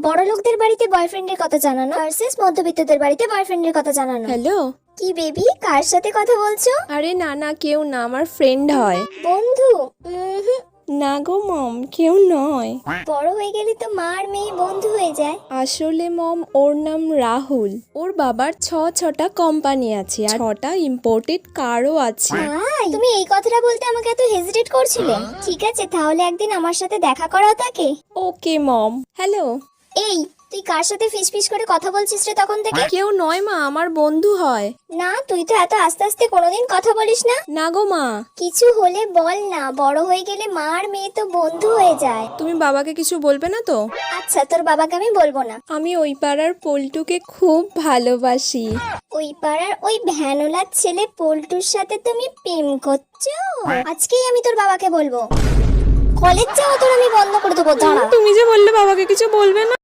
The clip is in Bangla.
বড় লোকদের বাড়িতে বয়ফ্রেন্ডের কথা জানানো ভার্সেস মধ্যবিত্তদের বাড়িতে বয়ফ্রেন্ডের কথা জানানো। হ্যালো। কি বেবি, কার সাথে কথা বলছো? আরে না না, কেউ না, আমার ফ্রেন্ড হয়। বন্ধু? না গো মম, কেউ নয়। বড় হয়ে গেলে তো মা আর মেয়ে বন্ধু হয়ে যায়। আসলে মম, ওর নাম রাহুল। ওর বাবার ছটা কোম্পানি আছে আর 6টা ইম্পোর্টেড কারও আছে। তাই? তুমি এই কথাটা বলতে আমাকে এত হেজিটেট করছিলে? ঠিক আছে, তাহলে একদিন আমার সাথে দেখা করাও তাকে। ওকে মম। হ্যালো। এই, তুই কার সাথে ফিস করে কথা বলছিস রে তখন থেকে? কেউ নয় মা, আমার বন্ধু হয়। না, তুই তো এত আস্তে আস্তে কোনোদিন কথা বলিস না। না গো মা। কিছু হলে বল না, বড় হয়ে গেলে মা আর মেয়ে তো বন্ধু হয়ে যায়। তুমি বাবাকে কিছু বলবে না তো? আচ্ছা, তোর বাবাকে আমি বলবো না। আমি ওই পাড়ার পল্টুকে খুব ভালোবাসি। ওই পাড়ার ওই ভ্যানোলার ছেলে পল্টুর সাথে তুমি প্রেম করছো? আজকেই আমি তোর বাবাকে বলবো। কলেজ যাওয়া তোর আমি বন্ধ করে দেবো, দাঁড়া। তুমি যে বললে বাবাকে কিছু বলবে না।